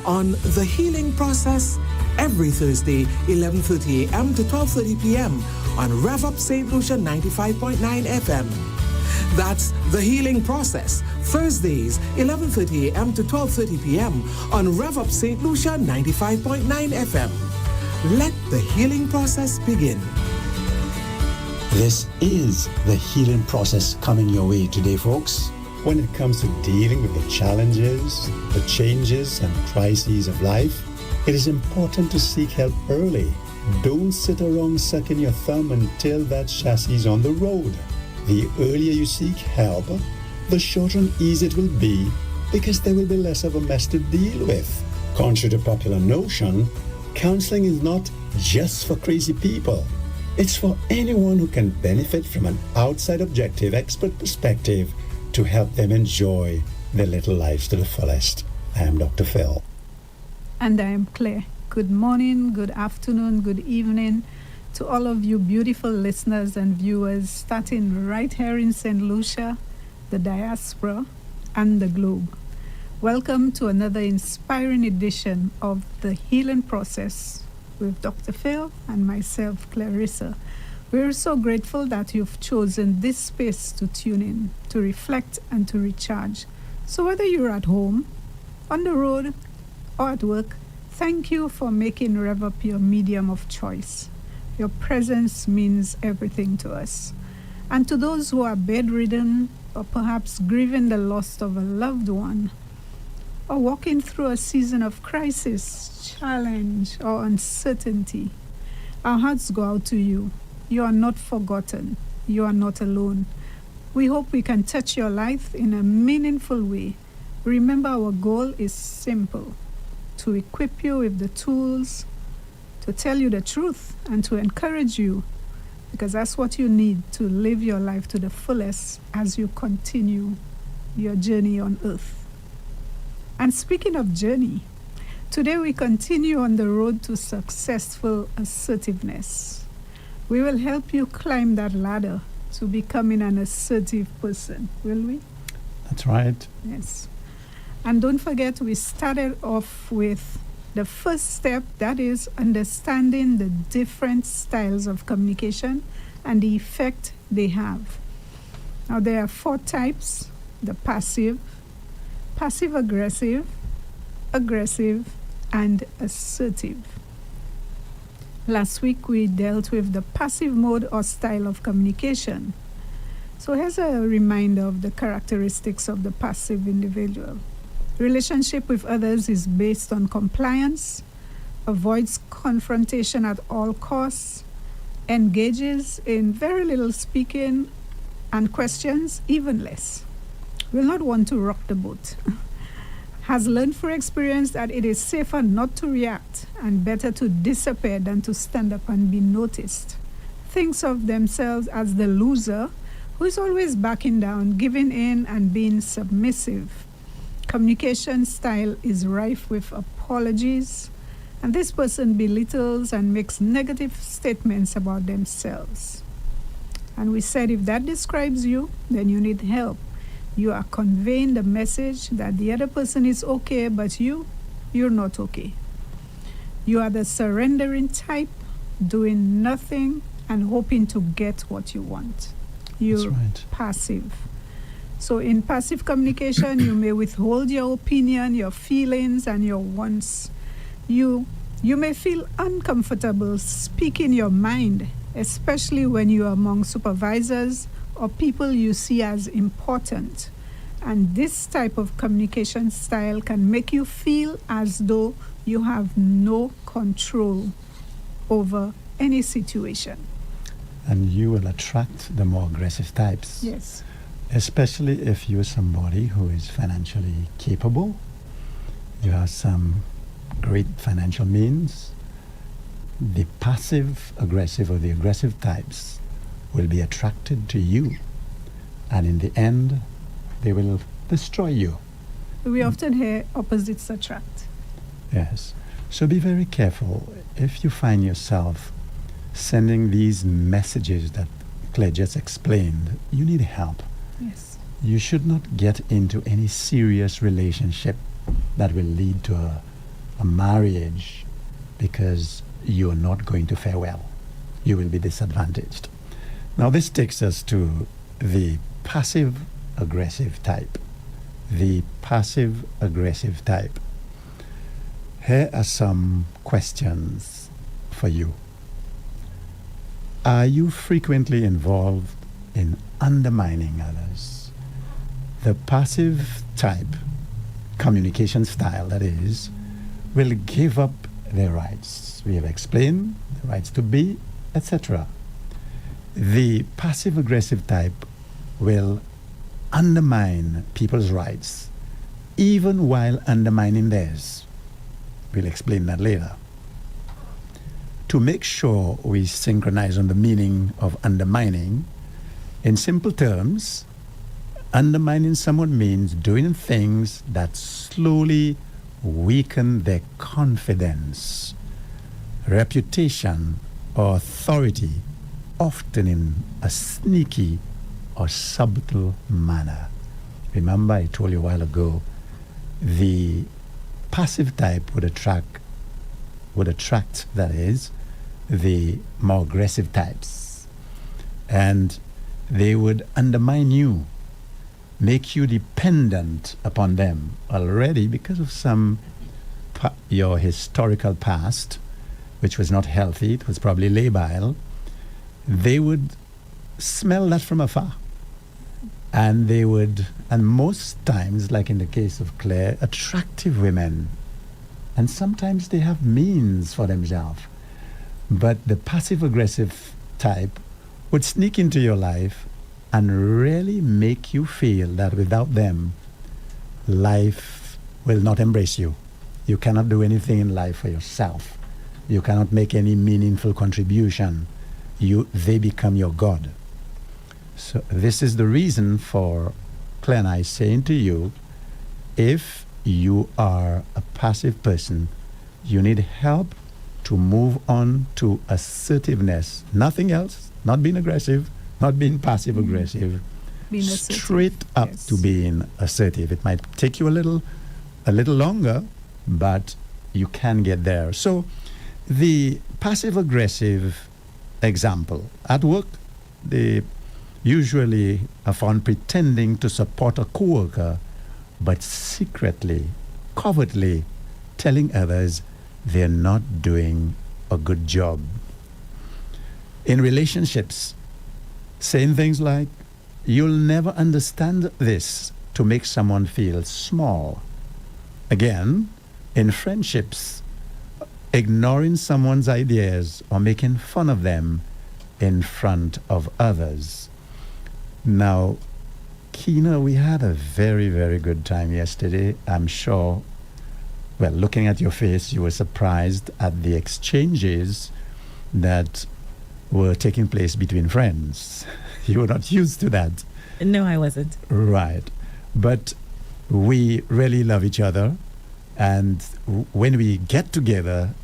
on The Healing Process every Thursday, 11:30 a.m. to 12:30 p.m. on Rev-Up St. Lucia 95.9 FM. That's The Healing Process, Thursdays, 11:30 a.m. to 12:30 p.m. on Rev-Up St. Lucia 95.9 FM. Let the healing process begin. This is The Healing Process coming your way today, folks. When it comes to dealing with the challenges, the changes and crises of life, it is important to seek help early. Don't sit around sucking your thumb until that chassis is on the road. The earlier you seek help, the shorter and easier it will be because there will be less of a mess to deal with. Contrary to popular notion, counseling is not just for crazy people. It's for anyone who can benefit from an outside objective expert perspective to help them enjoy their little lives to the fullest. I am Dr. Phil. And I am Claire. Good morning, good afternoon, good evening to all of you beautiful listeners and viewers, starting right here in St. Lucia, the diaspora, and the globe. Welcome to another inspiring edition of The Healing Process with Dr. Phil and myself, Clarissa. We're so grateful that you've chosen this space to tune in, to reflect, and to recharge. So whether you're at home, on the road, or at work, thank you for making Rev-Up your medium of choice. Your presence means everything to us. And to those who are bedridden or perhaps grieving the loss of a loved one, or walking through a season of crisis, challenge, or uncertainty, our hearts go out to you. You are not forgotten. You are not alone. We hope we can touch your life in a meaningful way. Remember, our goal is simple: to equip you with the tools, to tell you the truth, and to encourage you, because that's what you need to live your life to the fullest as you continue your journey on earth. And speaking of journey, today we continue on the road to successful assertiveness. We will help you climb that ladder to becoming an assertive person, will we? That's right. Yes. And don't forget, we started off with the first step, that is understanding the different styles of communication and the effect they have. Now, there are 4 types: the passive, passive-aggressive, aggressive, and assertive. Last week, we dealt with the passive mode or style of communication. So here's a reminder of the characteristics of the passive individual. Relationship with others is based on compliance, avoids confrontation at all costs, engages in very little speaking, and questions even less. Will not want to rock the boat. Has learned through experience that it is safer not to react and better to disappear than to stand up and be noticed. Thinks of themselves as the loser who is always backing down, giving in, and being submissive. Communication style is rife with apologies, and this person belittles and makes negative statements about themselves. And we said if that describes you, then you need help. You are conveying the message that the other person is okay, but you're not okay. You are the surrendering type, doing nothing and hoping to get what you want. You're right. Passive. So in passive communication, you may withhold your opinion, your feelings, and your wants. You may feel uncomfortable speaking your mind, especially when you are among supervisors or people you see as important. And this type of communication style can make you feel as though you have no control over any situation. And you will attract the more aggressive types. Yes. Especially if you're somebody who is financially capable, you have some great financial means. The passive aggressive or the aggressive types will be attracted to you, and in the end, they will destroy you. We often hear opposites attract. Yes. So be very careful if you find yourself sending these messages that Claire just explained. You need help. Yes. You should not get into any serious relationship that will lead to a marriage because you're not going to fare well. You will be disadvantaged. Now, this takes us to the passive-aggressive type. The passive-aggressive type. Here are some questions for you. Are you frequently involved in undermining others? The passive type, communication style that is, will give up their rights. We have explained the rights to be, etc. The passive-aggressive type will undermine people's rights, even while undermining theirs. We'll explain that later. To make sure we synchronize on the meaning of undermining, in simple terms, undermining someone means doing things that slowly weaken their confidence, reputation, or authority, often in a sneaky or subtle manner. Remember, I told you a while ago, the passive type would attract, that is, the more aggressive types. And they would undermine you, make you dependent upon them already because of your historical past, which was not healthy. It was probably labile. They would smell that from afar. And they would, and most times, like in the case of Claire, attractive women. And sometimes they have means for themselves. But the passive-aggressive type would sneak into your life and really make you feel that without them, life will not embrace you. You cannot do anything in life for yourself. You cannot make any meaningful contribution. They become your God. So this is the reason for Claire and I saying to you, if you are a passive person, you need help to move on to assertiveness. Nothing else, not being aggressive, not being passive-aggressive, Being straight up yes. to being assertive. It might take you a little longer, but you can get there. So the passive-aggressive example, at work, they usually are found pretending to support a coworker, but secretly, covertly telling others they're not doing a good job. In relationships, saying things like, you'll never understand this, to make someone feel small. Again, in friendships, ignoring someone's ideas or making fun of them in front of others. Now, Keena, we had a very, very good time yesterday. I'm sure, well, looking at your face, you were surprised at the exchanges that were taking place between friends. You were not used to that. No, I wasn't. Right. But we really love each other. And when we get together,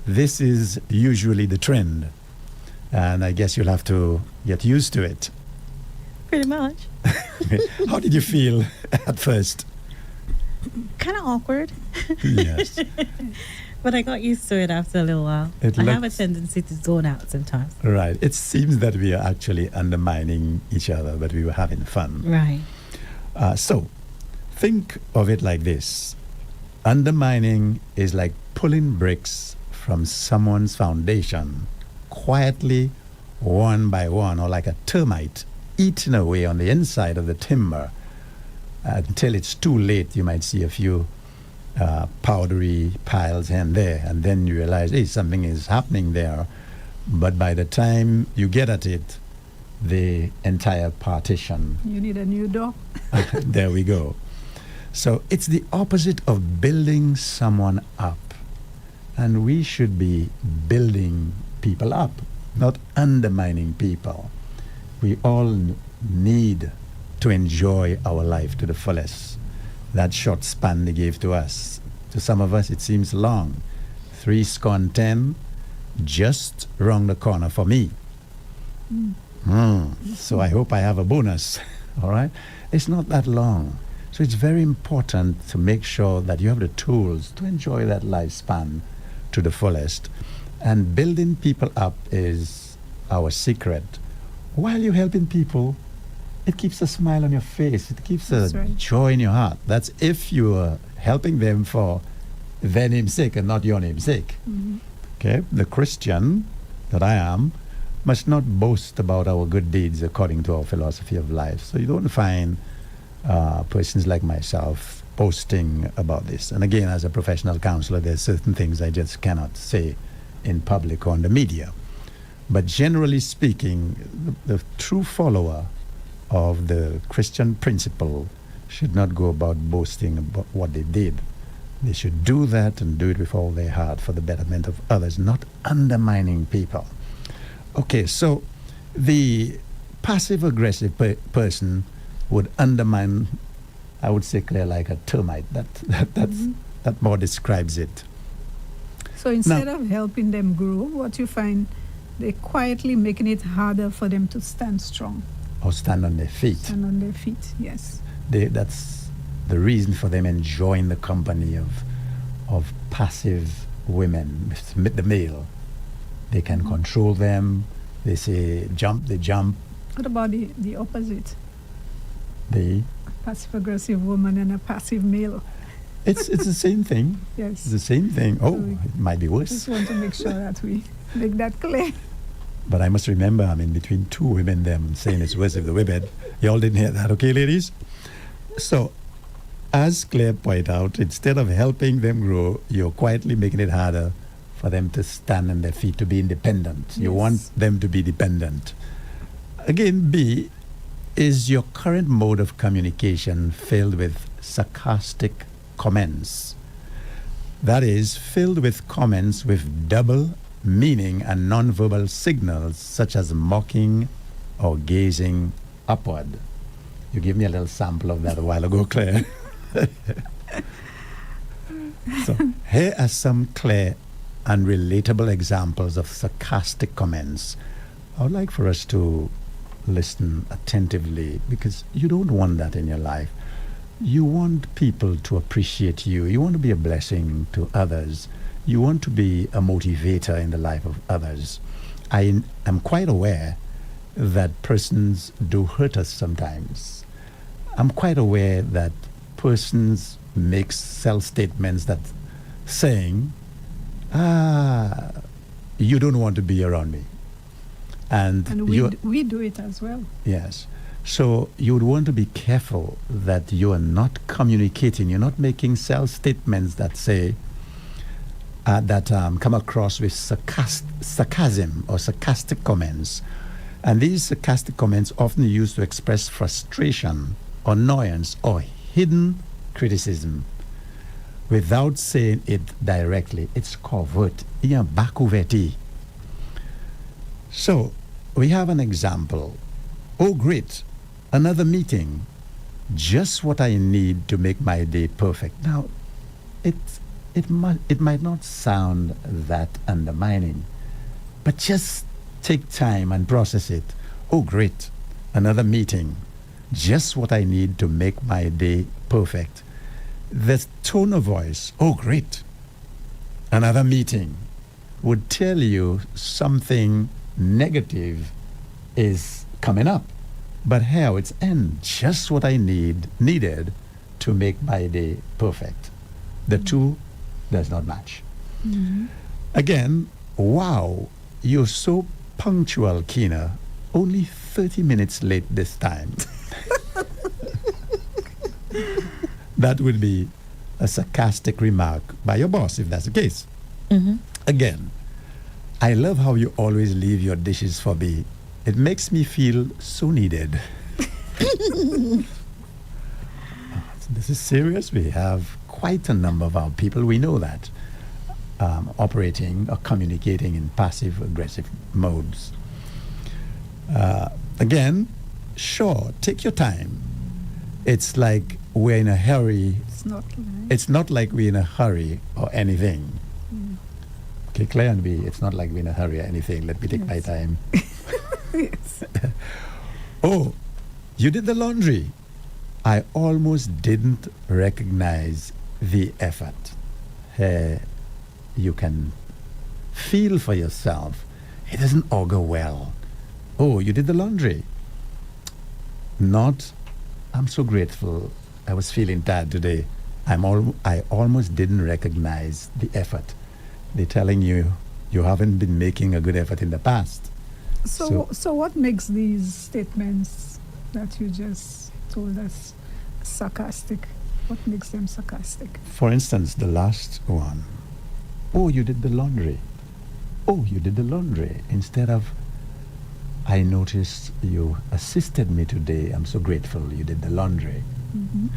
this is usually the trend. And I guess you'll have to get used to it. Pretty much. How did you feel at first? Kind of awkward. Yes. But I got used to it after a little while. I have a tendency to zone out sometimes. Right. It seems that we are actually undermining each other, but we were having fun. Right. So, think of it like this. Undermining is like pulling bricks from someone's foundation, quietly, one by one, or like a termite eating away on the inside of the timber until it's too late. You might see a few powdery piles here and there, and then you realize, hey, something is happening there. But by the time you get at it, the entire partition. You need a new door. There we go. So it's the opposite of building someone up. And we should be building people up, not undermining people. We all need to enjoy our life to the fullest. That short span they gave to us. To some of us, it seems long. 10, just round the corner for me. So I hope I have a bonus. All right? It's not that long. So it's very important to make sure that you have the tools to enjoy that lifespan to the fullest. And building people up is our secret. While you're helping people, it keeps a smile on your face. It keeps joy in your heart. That's if you are helping them for their name's sake and not your name's sake. Mm-hmm. Okay? The Christian that I am must not boast about our good deeds according to our philosophy of life. So you don't find persons like myself boasting about this. And again, as a professional counselor, there's certain things I just cannot say in public or on the media. But generally speaking, the true follower of the Christian principle should not go about boasting about what they did. They should do that and do it with all their heart for the betterment of others, not undermining people. Okay, so the passive-aggressive person would undermine, I would say, Claire, like a termite. That more describes it. So instead of helping them grow, what you find, they're quietly making it harder for them to stand strong. Or stand on their feet. Stand on their feet, yes. That's the reason for them enjoying the company of passive women, the male. They can control them. They say jump, they jump. What about the opposite? The passive-aggressive woman and a passive male. It's the same thing. Yes. It's the same thing. Oh, So it might be worse. Just want to make sure that we make that clear. But I must remember, I'm in between two women there. I'm saying it's worse if the women. You all didn't hear that, okay, ladies? So, as Claire pointed out, instead of helping them grow, you're quietly making it harder for them to stand on their feet, to be independent. Yes. You want them to be dependent. Again, B, is your current mode of communication filled with sarcastic comments? That is, filled with comments with double meaning and nonverbal signals such as mocking or gazing upward. You gave me a little sample of that a while ago, Claire. So here are some clear and relatable examples of sarcastic comments. I would like for us to listen attentively, because you don't want that in your life. You want people to appreciate you. You want to be a blessing to others. You want to be a motivator in the life of others. I am quite aware that persons do hurt us sometimes. I'm quite aware that persons make self-statements that saying, you don't want to be around me. And we do it as well. Yes. So you would want to be careful that you are not communicating, you're not making self-statements that say, come across with sarcasm or sarcastic comments. And these sarcastic comments often used to express frustration, annoyance, or hidden criticism without saying it directly. It's covert. So we have an example. Oh, great. Another meeting. Just what I need to make my day perfect. Now, it might not sound that undermining, but just take time and process it. Oh, great. Another meeting. Just what I need to make my day perfect. The tone of voice, oh, great. Another meeting, would tell you something negative is coming up. But here it's end. Just what I needed to make my day perfect. The two does not match. Mm-hmm. Again, wow, you're so punctual, Kina. Only 30 minutes late this time. That would be a sarcastic remark by your boss, if that's the case. Mm-hmm. Again, I love how you always leave your dishes for me. It makes me feel so needed. This is serious. We have quite a number of our people, we know that, operating or communicating in passive-aggressive modes. Again, sure, take your time. It's like we're in a hurry. It's not like we're in a hurry or anything. Mm. Okay, Claire and me, it's not like we're in a hurry or anything. Let me take my time. Yes. Oh, you did the laundry. I almost didn't recognize the effort. You can feel for yourself. It doesn't augur well. Oh, you did the laundry. Not, I'm so grateful. I was feeling tired today. I almost didn't recognize the effort. They're telling you you haven't been making a good effort in the past. So what makes these statements that you just told us sarcastic? What makes them sarcastic? For instance, the last one. Oh, you did the laundry. Oh, you did the laundry. Instead of, I noticed you assisted me today. I'm so grateful you did the laundry. Mm-hmm.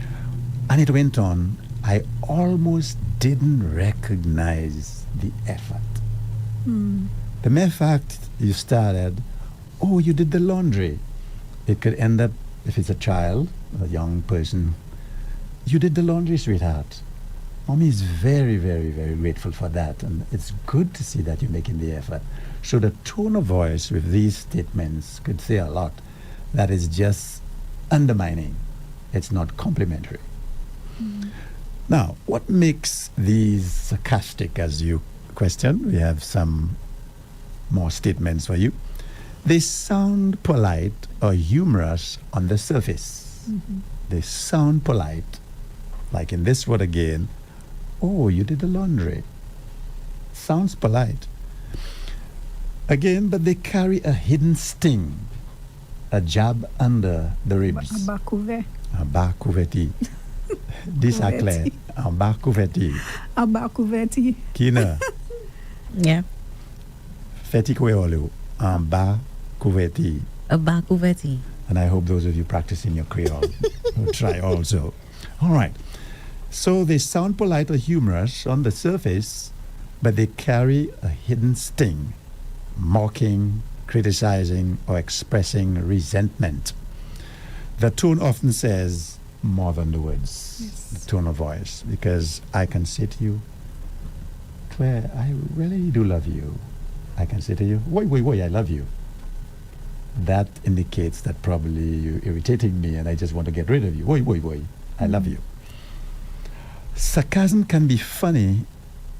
And it went on. I almost didn't recognize the effort. Mm. The mere fact you started, oh, you did the laundry. It could end up, if it's a child, a young person, you did the laundry, sweetheart. Mommy is very, very, very grateful for that. And it's good to see that you're making the effort. So the tone of voice with these statements could say a lot that is just undermining. It's not complimentary. Mm. Now, what makes these sarcastic, as you question? We have some more statements for you. They sound polite or humorous on the surface. Mm-hmm. They sound polite, like in this word again, oh, you did the laundry. Sounds polite. Again, but they carry a hidden sting, a jab under the ribs. Un bas couverti. Dis à clair. Un bas couverti. couverti. Kina. Yeah. Feti Creole. Un bas couverti. A bas couverti. And I hope those of you practicing your Creole will try also. All right. So they sound polite or humorous on the surface, but they carry a hidden sting, mocking, criticizing, or expressing resentment. The tone often says more than the words, Yes. the tone of voice, because I can say to you, Claire, I really do love you. I can say to you, wait, I love you. That indicates that probably you're irritating me and I just want to get rid of you. Wait, I love you. Sarcasm can be funny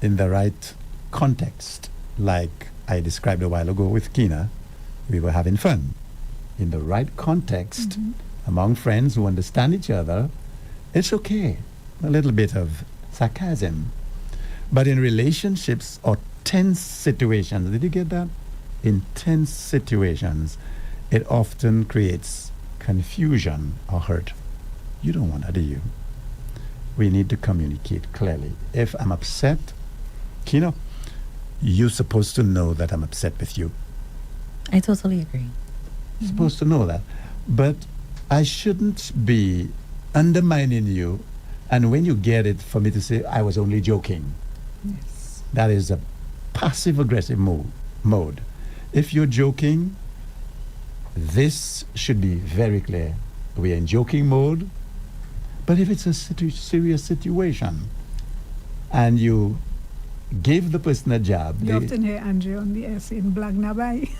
in the right context, like I described a while ago with Kina. We were having fun. In the right context, Mm-hmm. among friends who understand each other, it's okay. A little bit of sarcasm. But in relationships or tense situations, did you get that? In tense situations, it often creates confusion or hurt. You don't want that, do you? We need to communicate clearly. If I'm upset, Kino, you're supposed to know that I'm upset with you. I totally agree. You're supposed to know that. But I shouldn't be undermining you, and when you get it, for me to say, I was only joking. Yes. That is a passive-aggressive mode. If you're joking, this should be very clear. We're in joking mode. But if it's a serious situation and you give the person a job... You often hear Andre on the air saying, Blag na bai.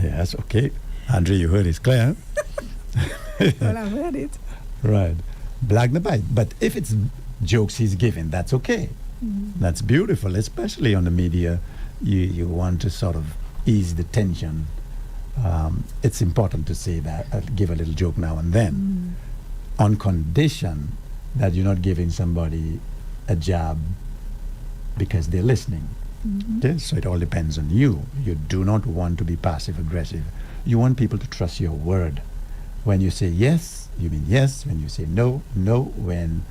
Yes, okay. Andre, you heard it clear. Well, I've heard it. Right. Blag na bai. But if it's jokes he's giving, that's okay. Mm-hmm. That's beautiful, especially on the media. You want to sort of ease the tension. It's important to say that, give a little joke now and then, on condition that you're not giving somebody a jab because they're listening. Mm-hmm. Okay? So it all depends on you. You do not want to be passive-aggressive. You want people to trust your word. When you say yes, you mean yes. When you say no, no. When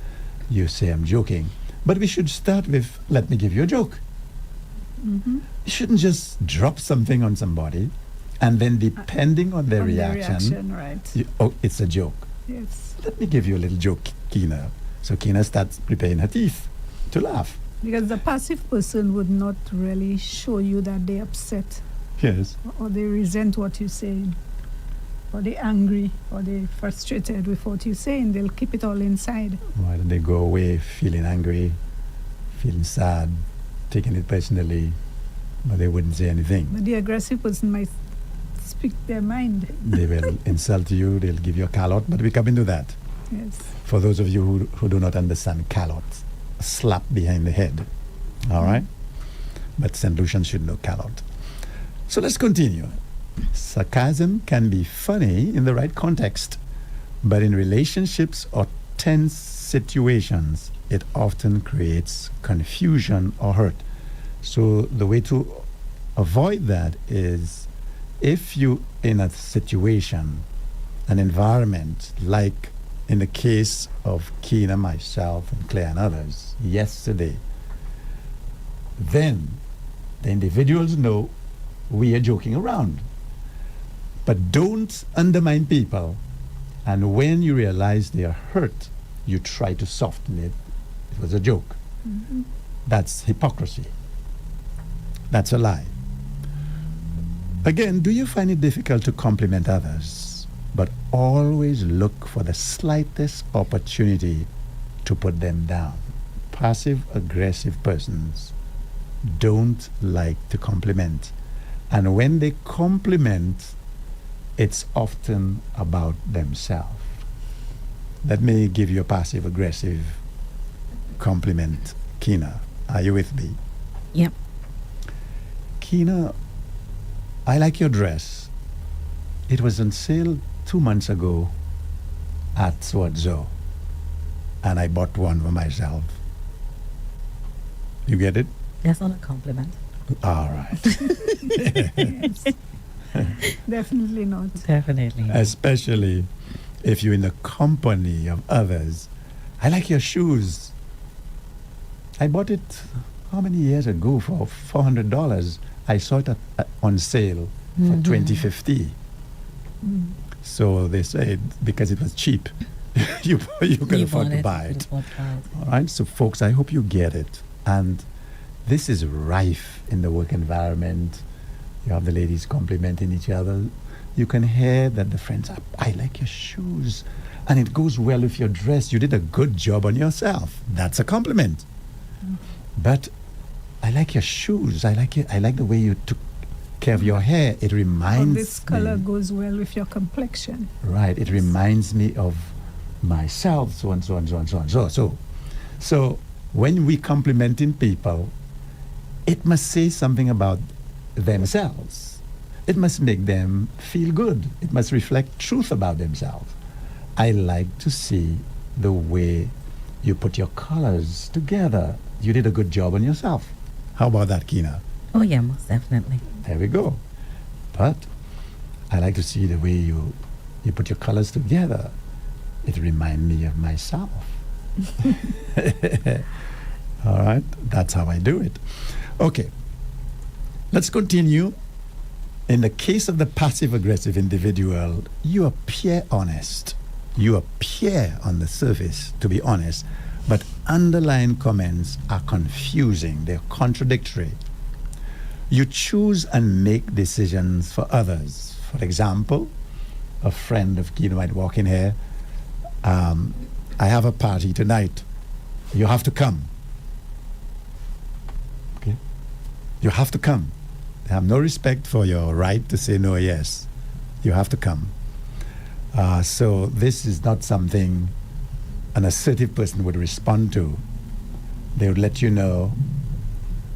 you say I'm joking. But we should start with, let me give you a joke. Mm-hmm. You shouldn't just drop something on somebody and then depending on their reaction, right. oh, it's a joke. Yes. Let me give you a little joke, Kina. So Kina starts preparing her teeth to laugh. Because the passive person would not really show you that they're upset Yes. or they resent what you're saying, or they're angry or they're frustrated with what you're saying. They'll keep it all inside. Why don't they go away feeling angry, feeling sad, taking it personally, but they wouldn't say anything? But the aggressive person might speak their mind. They will insult you, they'll give you a callot, but we come into that. Yes. For those of you who do not understand callot, a slap behind the head. All right? But St. Lucian should know callot. So let's continue. Sarcasm can be funny in the right context, but in relationships or tense situations, it often creates confusion or hurt. So the way to avoid that is, if you in a situation, an environment, like in the case of Keena, myself, and Claire and others yesterday, then the individuals know we are joking around. But don't undermine people, and when you realize they are hurt, you try to soften it. It was a joke. Mm-hmm. That's hypocrisy. That's a lie. Again, do you find it difficult to compliment others, but always look for the slightest opportunity to put them down? Passive-aggressive persons don't like to compliment. And when they compliment, it's often about themselves. Let me give you a passive-aggressive compliment. Keena, are you with me? Yep. Keena, I like your dress. It was on sale 2 months ago at so-and-so, and I bought one for myself. You get it? That's not a compliment. All right. Yes. Definitely not. Definitely. Especially if you're in the company of others. I like your shoes. I bought it how many years ago for $400. I saw it on sale for $20.50. So they said because it was cheap, you can afford to buy it. All right, so folks, I hope you get it. And this is rife in the work environment. You have the ladies complimenting each other. You can hear that the friends are, I like your shoes. And it goes well with your dress. You did a good job on yourself. That's a compliment. But I like your shoes. I like the way you took care of your hair. It reminds me. This color goes well with your complexion. Right. It reminds me of myself, so and so and so and so and so. So when we complimenting people, it must say something about themselves. It must make them feel good. It must reflect truth about themselves. I like to see the way you put your colors together. You did a good job on yourself. How about that, Keena? Oh, yeah, most definitely. There we go. But I like to see the way you put your colors together. It reminds me of myself. All right, that's how I do it. Okay, let's continue. In the case of the passive-aggressive individual, you appear honest. You appear on the surface to be honest, but underlying comments are confusing. They're contradictory. You choose and make decisions for others. For example, a friend of Keena might walk in here. I have a party tonight. You have to come. Okay? You have to come. They have no respect for your right to say no or yes. You have to come. So this is not something an assertive person would respond to. They would let you know,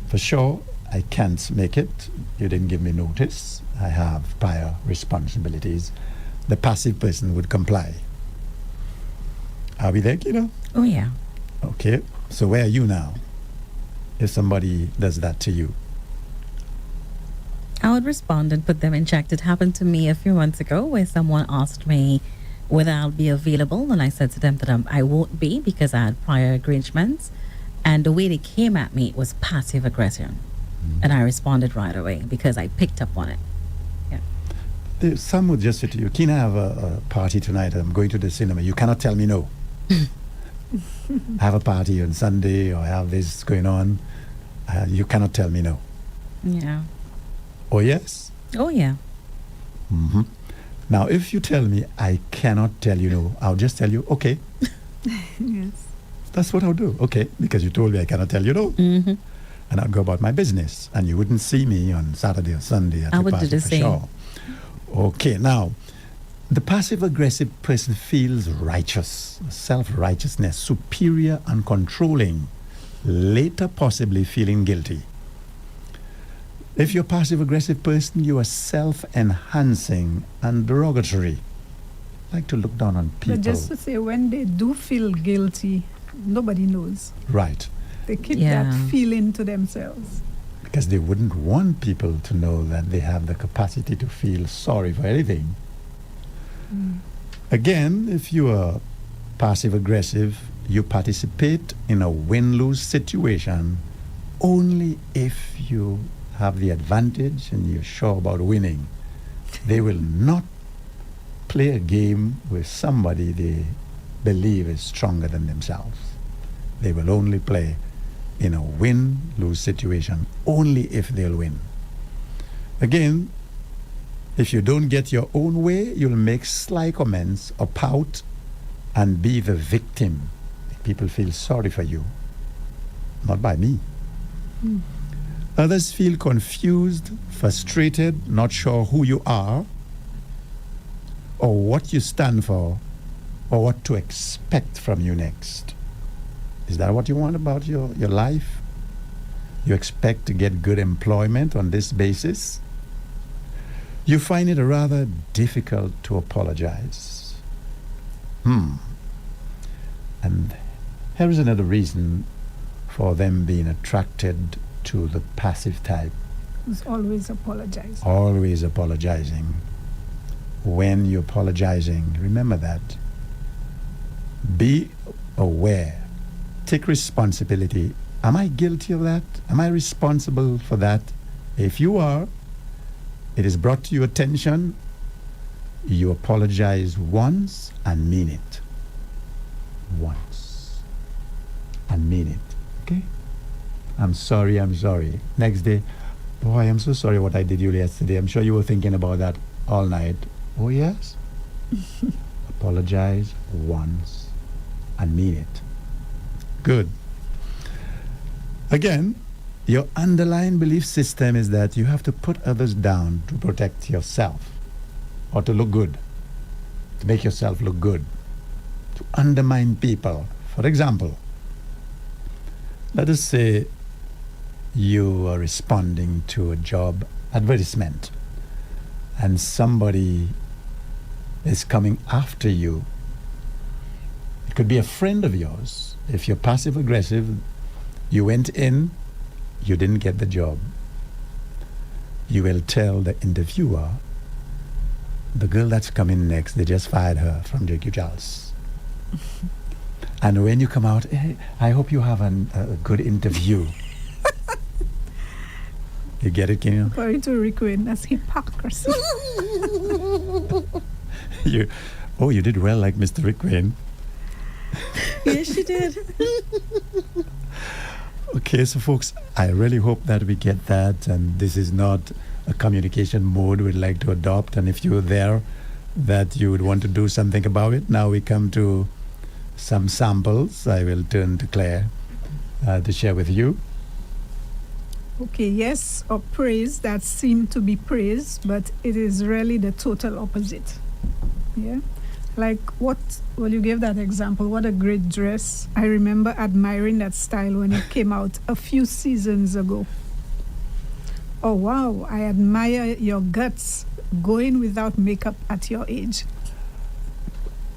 for sure, I can't make it. You didn't give me notice. I have prior responsibilities. The passive person would comply. Are we there, Keena? Oh, yeah. Okay. So where are you now if somebody does that to you? I would respond and put them in check. It happened to me a few months ago where someone asked me whether I'll be available, and I said to them that I won't be because I had prior arrangements. And the way they came at me was passive aggression. And I responded right away because I picked up on it. Yeah. Some would just say to you, Keena, I have a party tonight. I'm going to the cinema. You cannot tell me no. I have a party on Sunday, or I have this going on. You cannot tell me no. Yeah. Oh, yes? Oh, yeah. Mm-hmm. Now, if you tell me I cannot tell you no, I'll just tell you, okay. Yes. That's what I'll do. Okay, because you told me I cannot tell you no. Mm-hmm. And I'll go about my business. And you wouldn't see me on Saturday or Sunday at I the would party do the for same. sure. Okay, now, the passive-aggressive person feels righteous, self-righteousness, superior and controlling, later possibly feeling guilty. If you're a passive-aggressive person, you are self-enhancing and derogatory. Like to look down on people. But just to say, when they do feel guilty, nobody knows. Right. They keep Yeah. that feeling to themselves. Because they wouldn't want people to know that they have the capacity to feel sorry for anything. Again, if you are passive-aggressive, you participate in a win-lose situation only if you have the advantage and you're sure about winning. They will not play a game with somebody they believe is stronger than themselves. They will only play in a win-lose situation only if they'll win. Again, if you don't get your own way, you'll make sly comments or pout and be the victim. People feel sorry for you, not by me. Others feel confused, frustrated, not sure who you are or what you stand for or what to expect from you next. Is that what you want about your life? You expect to get good employment on this basis? You find it rather difficult to apologize. And here is another reason for them being attracted to the passive type. Who's always apologizing. Always apologizing. When you're apologizing, remember that. Be aware. Take responsibility. Am I guilty of that? Am I responsible for that? If you are, it is brought to your attention, you apologize once and mean it. Once and mean it. Okay? I'm sorry. Next day, boy, I'm so sorry what I did you yesterday. I'm sure you were thinking about that all night. Oh, yes? Apologize once and mean it. Good. Again, your underlying belief system is that you have to put others down to protect yourself or to look good, to make yourself look good, to undermine people. For example, let us say you are responding to a job advertisement and somebody is coming after you. It could be a friend of yours. If you're passive-aggressive, you went in, you didn't get the job. You will tell the interviewer, the girl that's coming next, they just fired her from J.Q. Charles. And when you come out, hey, I hope you have a good interview. You get it, Kenyon? According to Rick Wayne, that's hypocrisy. You did well like Mr. Rick Wayne. Yes, you did. Okay, so folks, I really hope that we get that, and this is not a communication mode we'd like to adopt, and if you're there, that you would want to do something about it. Now we come to some samples. I will turn to Claire to share with you. Okay, yes, or praise that seem to be praise, but it is really the total opposite. Yeah? Like you gave that example, what a great dress. I remember admiring that style when it came out a few seasons ago. Oh, wow, I admire your guts going without makeup at your age.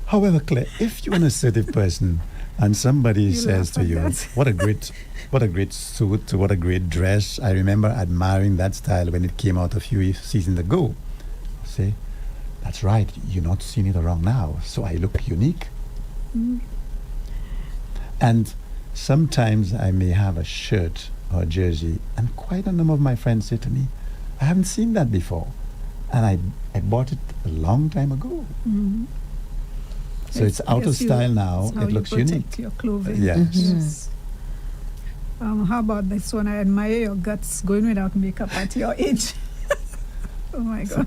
However, Claire, if you're an assertive person and somebody You says to laugh at you, that. what a great suit, what a great dress. I remember admiring that style when it came out a few seasons ago. Say, that's right, you're not seeing it around now, so I look unique. And sometimes I may have a shirt or a jersey, and quite a number of my friends say to me, I haven't seen that before. And I bought it a long time ago. So it's out of style now. How It looks you protect unique. your clothing. Yes. Yes. How about this one? I admire your guts going without makeup at your age. Oh my God.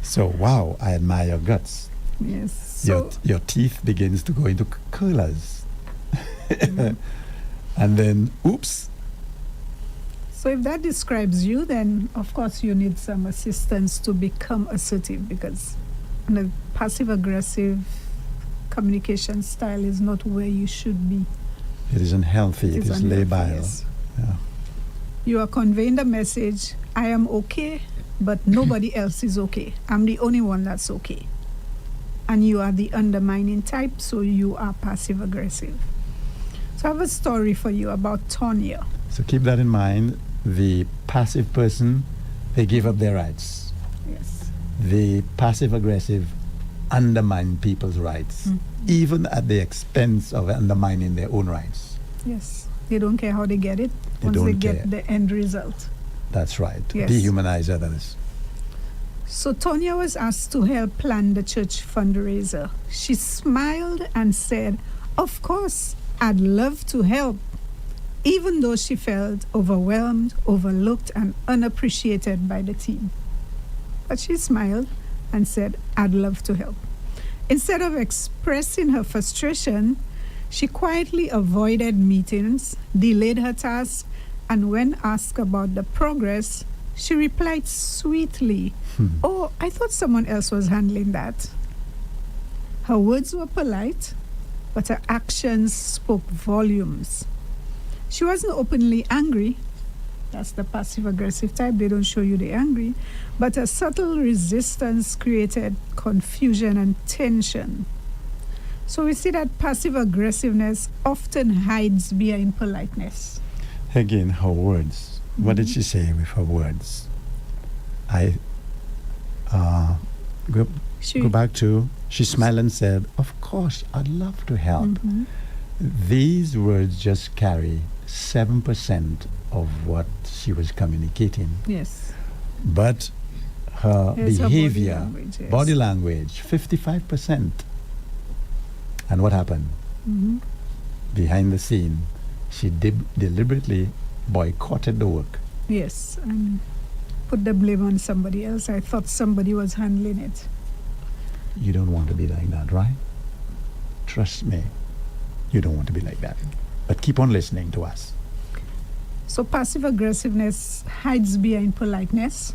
So wow, I admire your guts. Yes. So Your teeth begins to go into curlers. And then, oops. So if that describes you, then of course you need some assistance to become assertive, because the passive-aggressive communication style is not where you should be. It isn't healthy. It is unhealthy, labile. yes. Yeah. You are conveying the message, I am okay, but nobody else is okay. I'm the only one that's okay. And you are the undermining type, so you are passive-aggressive. So I have a story for you about Tonya. So keep that in mind. The passive person, they give up their rights. Yes. The passive-aggressive undermine people's rights, even at the expense of undermining their own rights. Yes. They don't care how they get it, They once don't they care. get the end result. That's right. Yes. Dehumanize others. So Tonya was asked to help plan the church fundraiser. She smiled and said, "Of course, I'd love to help," even though she felt overwhelmed, overlooked, and unappreciated by the team. But she smiled and said, "I'd love to help." Instead of expressing her frustration, she quietly avoided meetings, delayed her task, and when asked about the progress, she replied sweetly, "Oh, I thought someone else was handling that." Her words were polite, but her actions spoke volumes. She wasn't openly angry. That's the passive-aggressive type. They don't show you they're angry. But a subtle resistance created confusion and tension. So we see that passive-aggressiveness often hides behind politeness. Again, her words. What did she say with her words? I go back to, she smiled and said, "Of course, I'd love to help." These words just carry 7% of what she was communicating. Yes. But her Here's her behavior, body language, yes. body language, 55%. And what happened? Behind the scene, she deliberately boycotted the work. Yes, and put the blame on somebody else. I thought somebody was handling it. You don't want to be like that, right? Trust me, you don't want to be like that. But keep on listening to us. So passive-aggressiveness hides behind politeness,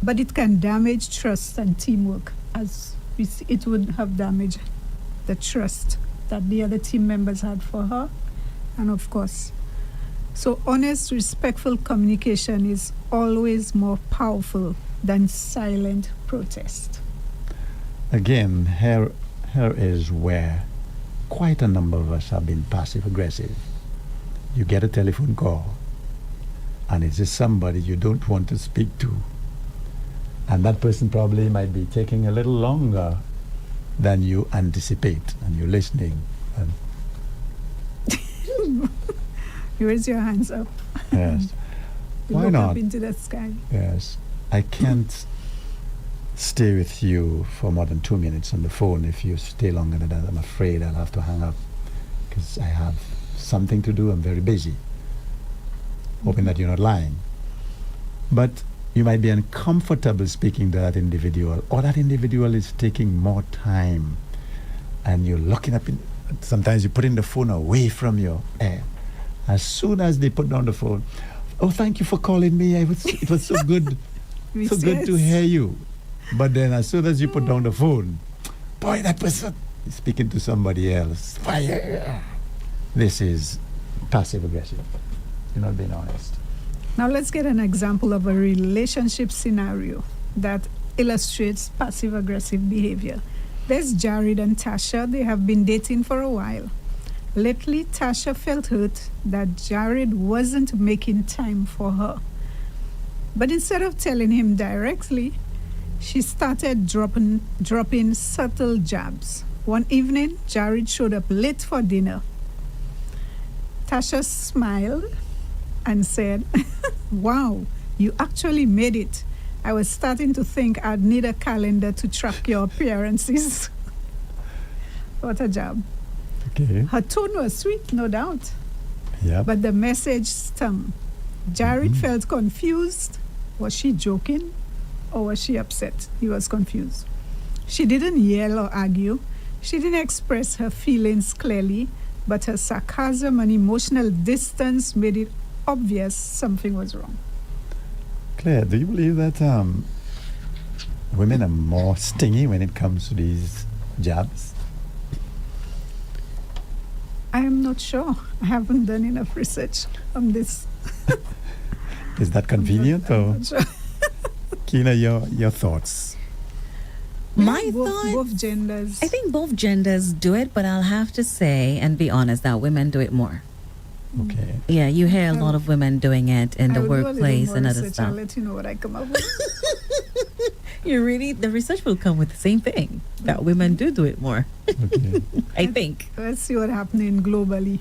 but it can damage trust and teamwork, as we see it would have damaged the trust that the other team members had for her. And of course, so honest, respectful communication is always more powerful than silent protest. Again, here is where quite a number of us have been passive-aggressive. You get a telephone call, and it's just somebody you don't want to speak to. And that person probably might be taking a little longer than you anticipate, and you're listening. And You raise your hands up. yes. You Why look not? up into the sky. Yes. I can't stay with you for more than 2 minutes on the phone. If you stay longer than that, I'm afraid I'll have to hang up because I have something to do. I'm very busy. Hoping that you're not lying. But you might be uncomfortable speaking to that individual, or that individual is taking more time, and you're looking up. Sometimes you put in the phone away from your ear. As soon as they put down the phone, "Oh, thank you for calling me. It was so good, so good to hear you." But then as soon as you put down the phone, boy, that person is speaking to somebody else. This is passive-aggressive. You're not being honest. Now let's get an example of a relationship scenario that illustrates passive-aggressive behavior. There's Jared and Tasha. They have been dating for a while. Lately, Tasha felt hurt that Jared wasn't making time for her. But instead of telling him directly, she started dropping subtle jabs. One evening, Jared showed up late for dinner. Tasha smiled and said, "Wow, you actually made it. I was starting to think I'd need a calendar to track your appearances." What a job. Okay. Her tone was sweet, no doubt, Yeah. but the message stung. Jared felt confused. Was she joking or was she upset? He was confused. She didn't yell or argue. She didn't express her feelings clearly, but her sarcasm and emotional distance made it obvious something was wrong. Claire, do you believe that women are more stingy when it comes to these jobs? I am not sure. I haven't done enough research on this. Is that convenient? I'm Or not sure. Kina, your thoughts? My both, thought, both genders. I think both genders do it, but I'll have to say and be honest that women do it more. Okay. Yeah, you hear a lot of women doing it in I the will do a little workplace more and other research. I'll stuff. let you know what I come up with. The research will come with the same thing that women do it more. Okay. I think. Let's see what's happening globally.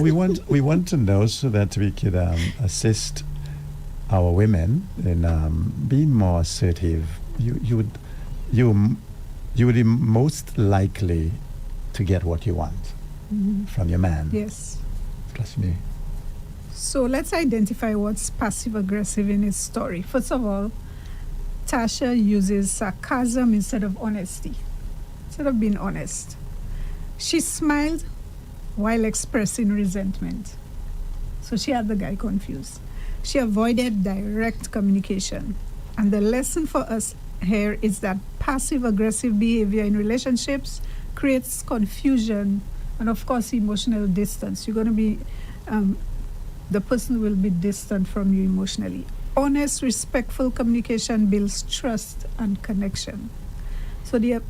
We want to know so that we could assist our women in being more assertive. You would be most likely to get what you want from your man. Yes. Trust me. So let's identify what's passive aggressive in his story. First of all, Tasha uses sarcasm instead of honesty, instead of being honest. She smiled while expressing resentment. So she had the guy confused. She avoided direct communication. And the lesson for us here is that passive aggressive behavior in relationships creates confusion and, of course, emotional distance. You're going to be, the person will be distant from you emotionally. Honest, respectful communication builds trust and connection. So the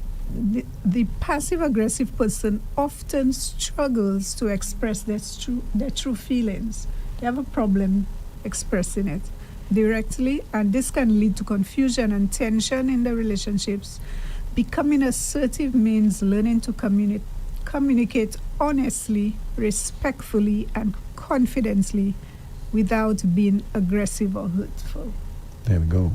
passive-aggressive person often struggles to express their true feelings. They have a problem expressing it directly, and this can lead to confusion and tension in the relationships. Becoming assertive means learning to communicate honestly, respectfully, and confidently without being aggressive or hurtful. There we go.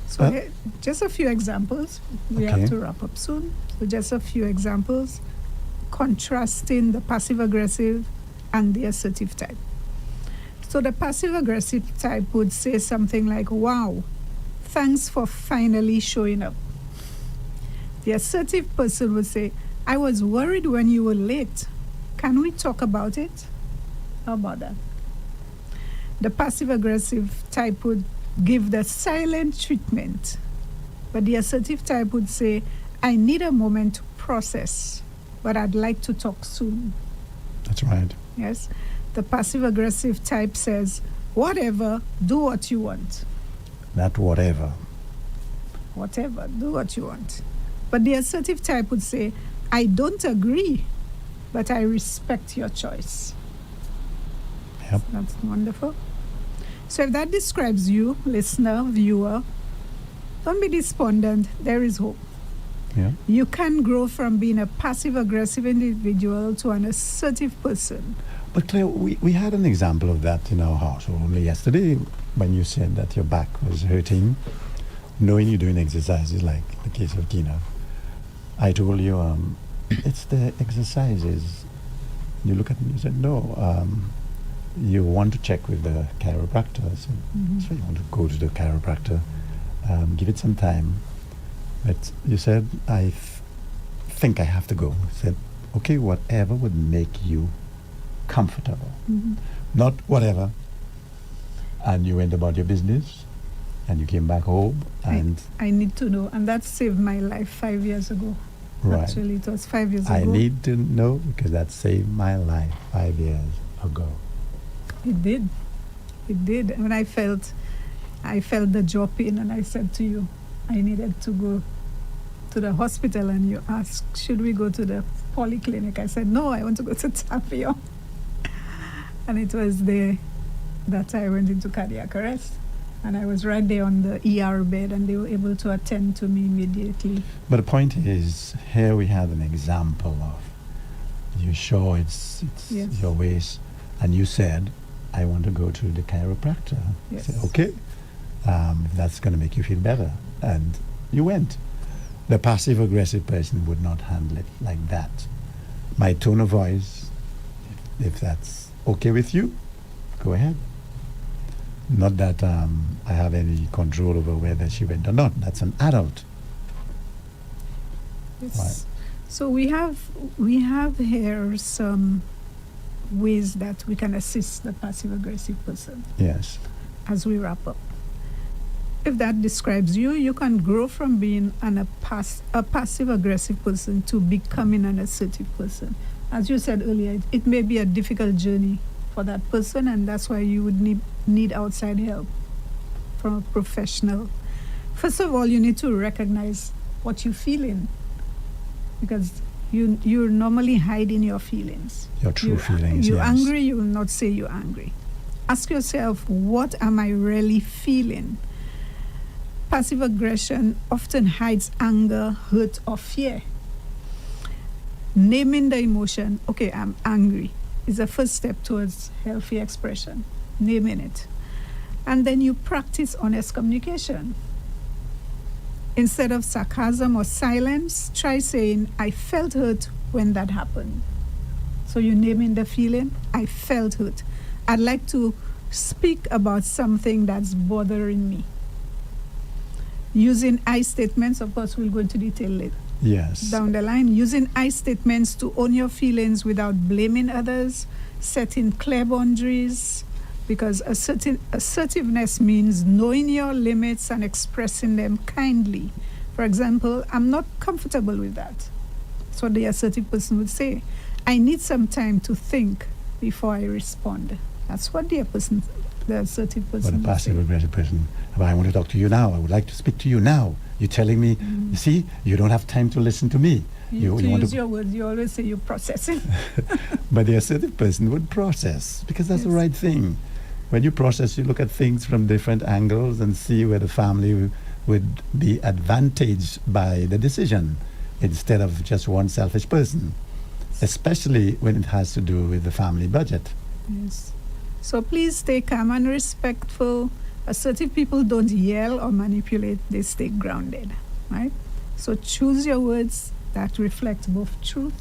So just a few examples. We Okay. have to wrap up soon. So just a few examples contrasting the passive-aggressive and the assertive type. So the passive-aggressive type would say something like, "Wow, thanks for finally showing up." The assertive person would say, "I was worried when you were late. Can we talk about it?" How about that? The passive-aggressive type would give the silent treatment, but the assertive type would say, "I need a moment to process, but I'd like to talk soon." That's right. Yes. The passive-aggressive type says, "Whatever, do what you want." That whatever. Whatever, do what you want. But the assertive type would say, "I don't agree, but I respect your choice." Yep. That's wonderful. So if that describes you, listener, viewer, don't be despondent. There is hope. Yeah. You can grow from being a passive-aggressive individual to an assertive person. But Claire, we had an example of that in our household only yesterday when you said that your back was hurting, knowing you're doing exercises like the case of Kina. I told you, it's the exercises. You look at me, you said, no, you want to check with the chiropractor. So you want to go to the chiropractor, give it some time. But you said, I think I have to go. I said, okay, whatever would make you comfortable. Not whatever. And you went about your business and you came back home and I need to know. And that saved my life 5 years ago. Right. Actually, it was 5 years ago. I need to know because that saved my life 5 years ago. It did. It did. And I felt the jaw pain, and I said to you, I needed to go to the hospital, and you asked, should we go to the polyclinic? I said, no, I want to go to Tapio. And it was there that I went into cardiac arrest. And I was right there on the ER bed, and they were able to attend to me immediately. But the point is, here we have an example of you sure it's Yes. your waist, and you said, I want to go to the chiropractor. Yes. I said, okay, if that's going to make you feel better. And you went. The passive-aggressive person would not handle it like that. My tone of voice, if that's okay with you, go ahead. Not that I have any control over whether she went or not. That's an adult. Yes. So we have here some ways that we can assist the passive-aggressive person Yes. as we wrap up. If that describes you, you can grow from being a passive-aggressive person to becoming an assertive person. As you said earlier, it may be a difficult journey for that person, and that's why you would need outside help from a professional. First of all, you need to recognize what you're feeling, because you're normally hiding your feelings. Your true feelings, You're yes. angry, you will not say you're angry. Ask yourself, what am I really feeling? Passive aggression often hides anger, hurt, or fear. Naming the emotion, okay, I'm angry, is the first step towards healthy expression. Naming it. And then you practice honest communication. Instead of sarcasm or silence, try saying, I felt hurt when that happened. So you're naming the feeling, I felt hurt. I'd like to speak about something that's bothering me. Using I statements, of course, we'll go into detail later. Yes. Down the line, using I statements to own your feelings without blaming others, setting clear boundaries, because assertiveness means knowing your limits and expressing them kindly. For example, I'm not comfortable with that. That's what the assertive person would say. I need some time to think before I respond. That's what the assertive person But a would say. passive-aggressive person, if I want to talk to you now, I would like to speak to you now. You're telling me, you see, you don't have time to listen to me. You want use your words, you always say you're processing. But the assertive person would process, because that's the Yes. right thing. When you process, you look at things from different angles and see where the family would be advantaged by the decision, instead of just one selfish person, especially when it has to do with the family budget. Yes. So please stay calm and respectful. Assertive people don't yell or manipulate, they stay grounded, right? So choose your words that reflect both truth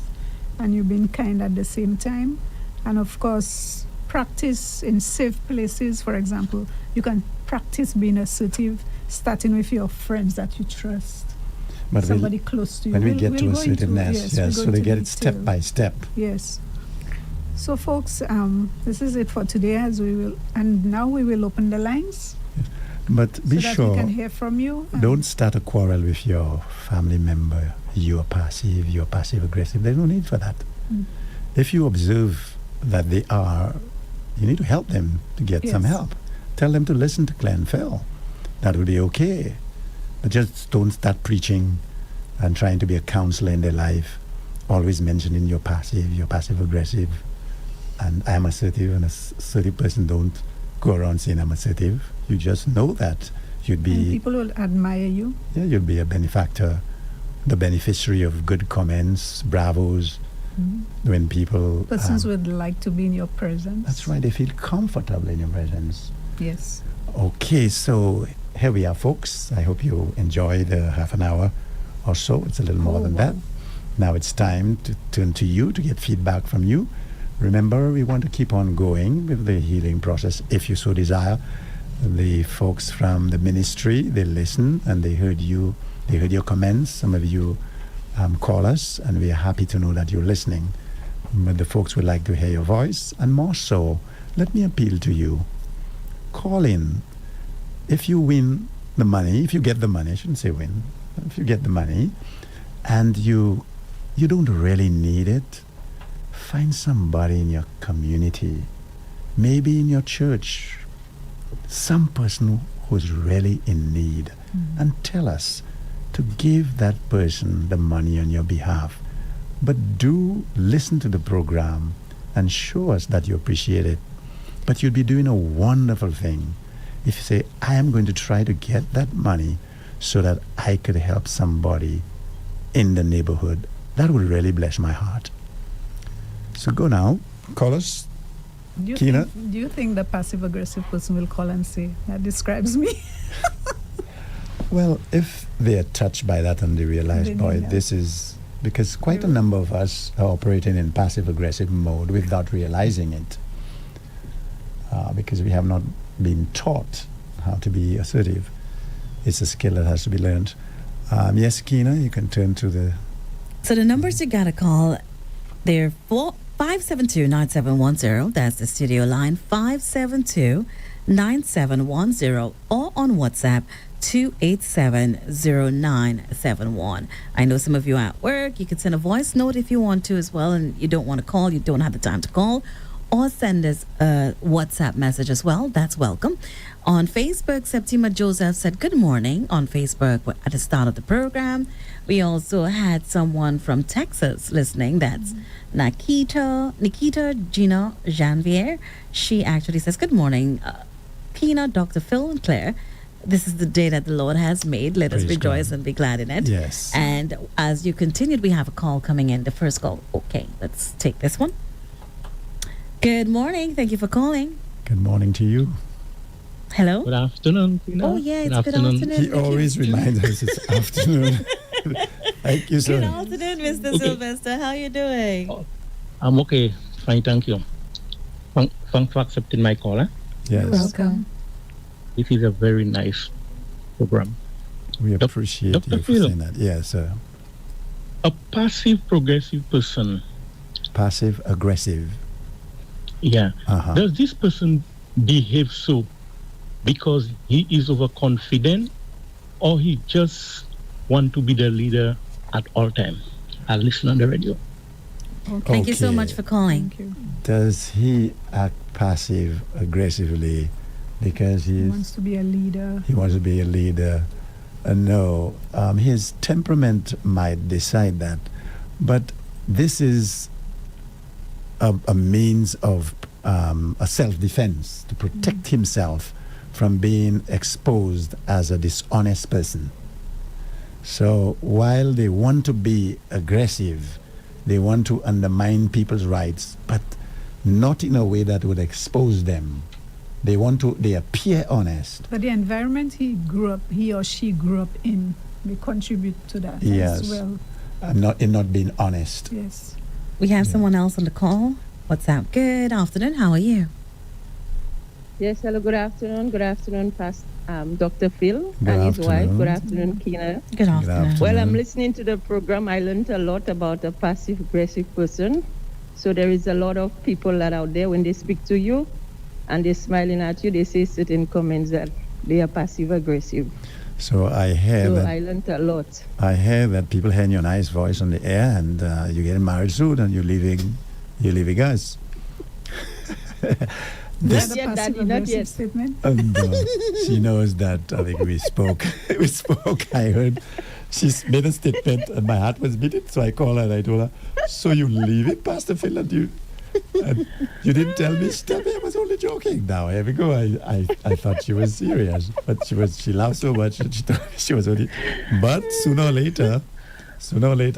and you being kind at the same time. And of course, practice in safe places. For example, you can practice being assertive, starting with your friends that you trust. But Somebody close to you. when we We'll- get we'll to go into- assertiveness, we'll yes, go so they into get it step detail. by step. Yes. So, folks, this is it for today. And now we will open the lines But be so that we sure, can hear from you. and- don't start a quarrel with your family member. You're passive-aggressive. There's no need for that. Mm. If you observe that they are, you need to help them to get some Yes. help. Tell them to listen to Glenn Phil. That will be okay. But just don't start preaching and trying to be a counselor in their life. Always mentioning you're passive-aggressive. And I'm assertive, and assertive person don't go around saying I'm assertive. You just know that you'd and be, people will admire you. you'd be a benefactor, the beneficiary of good comments, bravos, when people... Persons would like to be in your presence. That's right, they feel comfortable in your presence. Yes. Okay, so here we are, folks. I hope you enjoyed the half an hour or so. It's a little more Oh, than wow. that. Now it's time to turn to you to get feedback from you. Remember, we want to keep on going with the healing process if you so desire. The folks from the ministry, they listened and they heard your comments. Some of you call us, and we are happy to know that you're listening. But the folks would like to hear your voice, and more so, let me appeal to you. Call in. If you win the money, if you get the money, I shouldn't say win, if you get the money, and you don't really need it, find somebody in your community, maybe in your church, some person who's really in need, and tell us to give that person the money on your behalf. But do listen to the program and show us that you appreciate it. But you'd be doing a wonderful thing if you say, I am going to try to get that money so that I could help somebody in the neighborhood. That would really bless my heart. So go now, call us. Do Kina? you think the passive-aggressive person will call and say, that describes me? Well, if they are touched by that and they realize, Then, boy, yeah. this is... Because quite a number of us are operating in passive-aggressive mode without realizing it. Because we have not been taught how to be assertive. It's a skill that has to be learned. Yes, Kina, you can turn to the... So the numbers you gotta call, they're 572-9710. That's the studio line, 572-9710, or on WhatsApp, 2870971. I know some of you are at work. You can send a voice note if you want to as well, and you don't want to call, you don't have the time to call, or send us a WhatsApp message as well. That's welcome. On Facebook, Septima Joseph said, good morning on Facebook at the start of the program. We also had someone from Texas listening. That's Nikita Gina Janvier. She actually says, good morning, Kina, Dr. Phil, and Claire. This is the day that the Lord has made. Let us Praise rejoice God. and be glad in it. Yes. And as you continued, we have a call coming in. The first call. Okay, let's take this one. Good morning. Thank you for calling. Good morning to you. Hello. Good afternoon, Tina. Oh, yeah, it's good afternoon. He always reminds us it's afternoon. Thank you, sir. Good afternoon, Mr. Okay. Sylvester. How are you doing? I'm okay. Fine, thank you. Thanks for accepting my call. Yes, Welcome. This is a very nice program. we appreciate Dr. you for Phil. saying that. Yes, sir. A passive progressive person, Passive aggressive. yeah. Uh-huh. Does this person behave so because he is overconfident, or he just want to be the leader at all time? I'll listen on the radio. Thank you so Okay. much for calling. Thank you. Does he act passive aggressively because He wants to be a leader. he wants to be a leader? No, his temperament might decide that, but this is a means of a self-defense to protect himself from being exposed as a dishonest person. So while they want to be aggressive, they want to undermine people's rights, but not in a way that would expose them. They appear honest. But the environment he or she grew up in, may contribute to that Yes. as well. Not being honest. Yes. We have someone else on the call. What's up? Good afternoon. How are you? Yes, hello, good afternoon. Good afternoon, Dr. Phil Good and his wife. afternoon. Good afternoon, Kina. Good afternoon. afternoon. Well, I'm listening to the program. I learned a lot about a passive aggressive person. So there is a lot of people that out there, when they speak to you and they're smiling at you, they say certain comments that they are passive aggressive. So I hear So that I learned a lot. I hear that people hearing your nice voice on the air, and you're getting married soon, and you're leaving us. Not Another yet, Daddy, not passive-aggressive yet. statement. And she knows that. I think we spoke. I heard she made a statement, and my heart was beating. So I called her and I told her, "So you leaving, Pastor Phil, and you didn't tell me? Tell me I was only joking." Now here we go. I thought she was serious, but she laughed so much that she thought she was only. But sooner or later,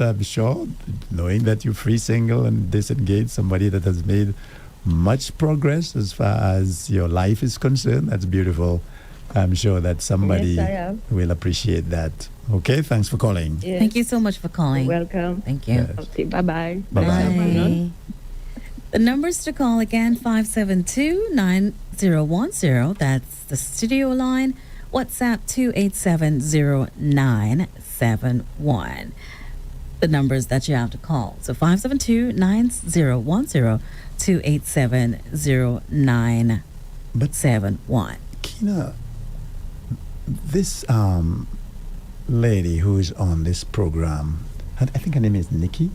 I'm sure, knowing that you're free, single, and disengaged, somebody that has made much progress as far as your life is concerned. That's beautiful. I'm sure that somebody Yes, I am. will appreciate that. Okay, thanks for calling. Yes. Thank you so much for calling. Welcome. Thank you. Yes. Okay, bye-bye. Bye-bye. Bye. The numbers to call again, 572-9010. That's the studio line. WhatsApp 2870971. The numbers that you have to call. So 572-9010, 2870971. But Kina, this lady who is on this program, I think her name is Nikki.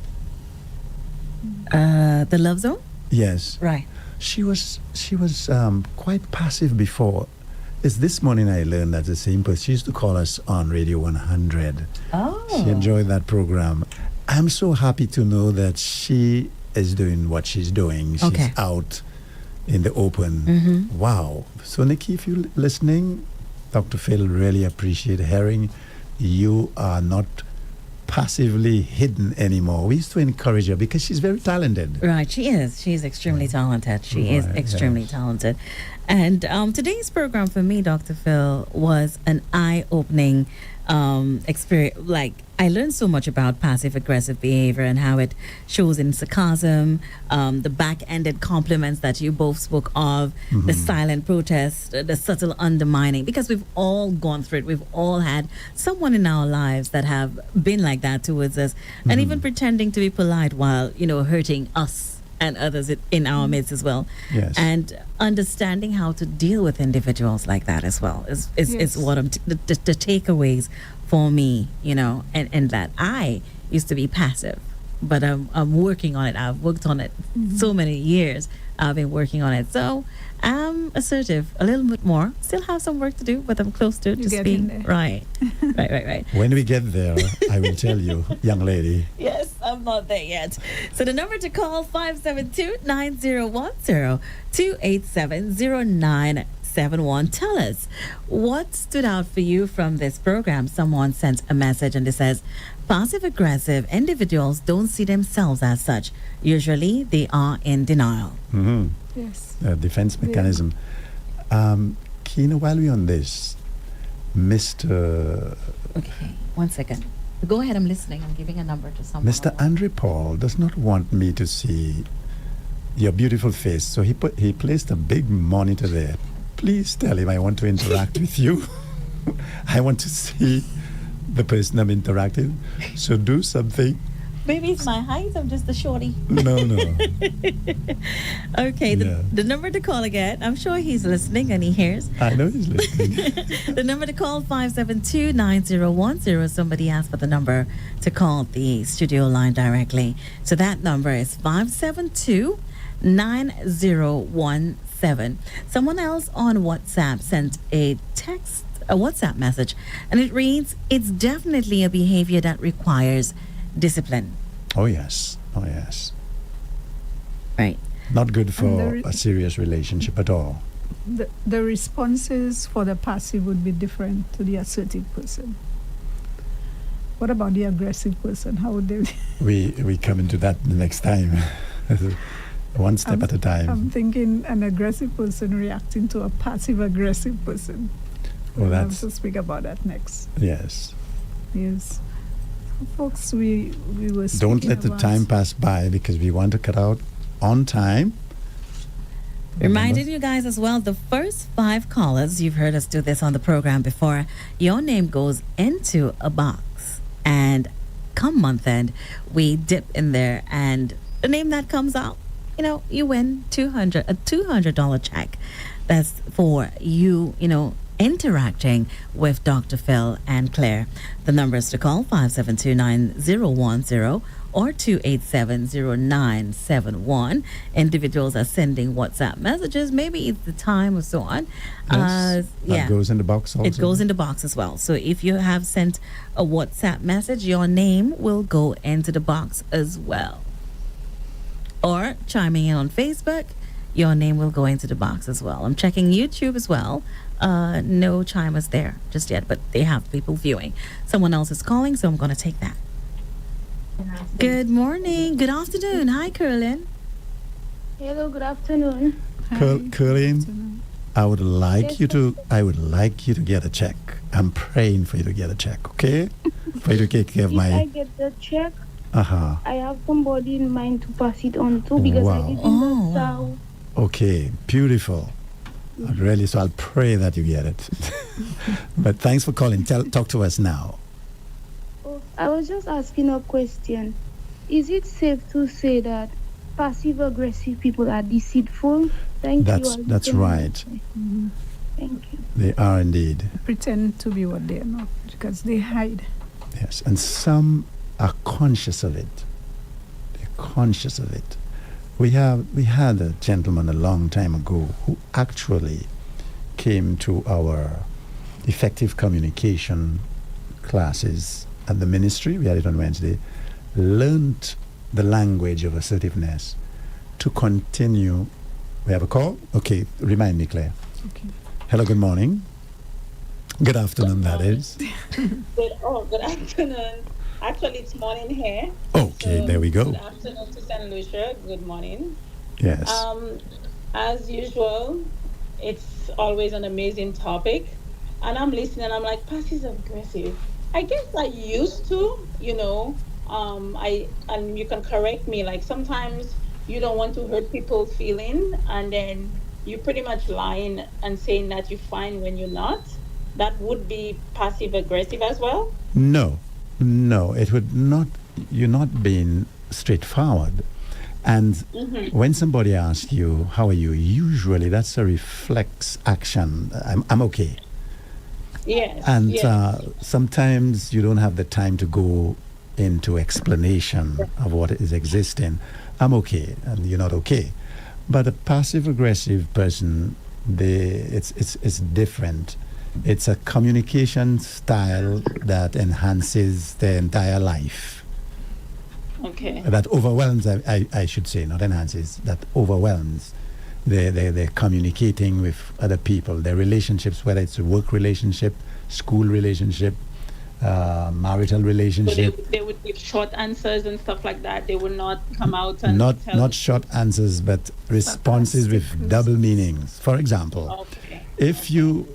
The Love Zone? Yes, Right. she was quite passive before. It's this morning I learned that the same person. She used to call us on Radio 100. Oh. She enjoyed that program. I'm so happy to know that she is doing what she's doing. She's Okay. out in the open. Mm-hmm. Wow. So, Nikki, if you're listening, Dr. Phil really appreciate hearing you are not passively hidden anymore. We used to encourage her because she's very talented. Right, she is. She's extremely talented. She is Right, extremely yes. talented. And today's program for me, Dr. Phil, was an eye-opening experience. Like, I learned so much about passive-aggressive behavior and how it shows in sarcasm, the back-ended compliments that you both spoke of, the silent protest, the subtle undermining, because we've all gone through it. We've all had someone in our lives that have been like that towards us, and even pretending to be polite while, hurting us and others in our midst as well. Yes. And understanding how to deal with individuals like that as well is Yes. what the takeaways for me, and that I used to be passive, but I'm working on it. I've worked on it so many years. I've been working on it. So I'm assertive a little bit more. Still have some work to do, but I'm close to You're just getting being there. right. Right. When we get there, I will tell you, young lady. Yes, I'm not there yet. So the number to call 572-9010 287-0971. Tell us what stood out for you from this program. Someone sent a message and it says, passive aggressive individuals don't see themselves as such. Usually they are in denial. Mm-hmm. Yes. Defense mechanism. Kina, while we're on this, Mr. Okay, 1 second. Go ahead, I'm listening. I'm giving a number to someone. Mr. Andre Paul does not want me to see your beautiful face, so he placed a big monitor there. Please tell him I want to interact with you. I want to see the person I'm interacting. So do something. Maybe it's my height. I'm just a shorty. No. Okay, Yeah. the number to call again. I'm sure he's listening and he hears. I know he's listening. The number to call 572-9010. Somebody asked for the number to call the studio line directly. So that number is 572-9017. Someone else on WhatsApp sent a WhatsApp message, and it reads, "It's definitely a behavior that requires discipline." Oh yes. Right. Not good And for a serious relationship at all. The responses for the passive would be different to the assertive person. What about the aggressive person? How would they? We come into that the next time. One step at a time. I'm thinking an aggressive person reacting to a passive aggressive person. Well, We'll have that's to speak about that next. yes. Yes. Folks, we were speaking Don't let the about- time pass by because we want to cut out on time. Reminding you guys as well, the first 5 callers, you've heard us do this on the program before, your name goes into a box. And come month end, we dip in there, and the name that comes out, you win a $200 check. That's for you, interacting with Dr. Phil and Claire. The numbers to call 572-9010 or 287-0971. Individuals are sending WhatsApp messages. Maybe it's the time or so on. Yes, that goes in the box also. It goes in the box as well. So if you have sent a WhatsApp message, your name will go into the box as well. Or chiming in on Facebook, your name will go into the box as well. I'm checking YouTube as well. No chimers there just yet, but they have people viewing. Someone else is calling, so I'm going to take that. Good morning. Good afternoon. Hi, Curlin. Hello, good afternoon. Colleen, I would like you to get a check. I'm praying for you to get a check, okay? For you to take care of If I my get the check, uh-huh. I have somebody in mind to pass it on to because I Wow. live in Oh, the south. Okay, beautiful. Really, so I'll pray that you get it. But thanks for calling. Talk to us now. Oh, I was just asking a question. Is it safe to say that passive-aggressive people are deceitful? Thank you. I'll That's listen. right. Thank you. They are indeed. Pretend to be what they're not because they hide. Yes, and some are conscious of it. They're conscious of it. We had a gentleman a long time ago who actually came to our effective communication classes at the ministry. We had it on Wednesday. Learned the language of assertiveness to continue. We have a call? Okay, remind me, Claire. Okay. Hello, good morning. Good afternoon, that is. Good afternoon. Actually, it's morning here. Okay, So, there we go. Good afternoon to St. Lucia. Good morning. Yes. As usual, it's always an amazing topic. And I'm listening and I'm like, passive aggressive. I guess I used to, and you can correct me, like sometimes you don't want to hurt people's feeling and then you're pretty much lying and saying that you're fine when you're not. That would be passive aggressive as well. No, it would not. You're not being straightforward. And Mm-hmm. when somebody asks you, how are you? Usually that's a reflex action. I'm okay. Yes, And yes. sometimes you don't have the time to go into explanation of what is existing. I'm okay, and you're not okay. But a passive aggressive person, it's different. It's a communication style that enhances their entire life. Okay. That overwhelms, I should say, not enhances, that overwhelms. They're communicating with other people, their relationships, whether it's a work relationship, school relationship, marital So relationship. they would give short answers and stuff like that. They would not come out and Not tell not the short truth. answers, but responses with Sarcastic double response. meanings. For example, Okay. if you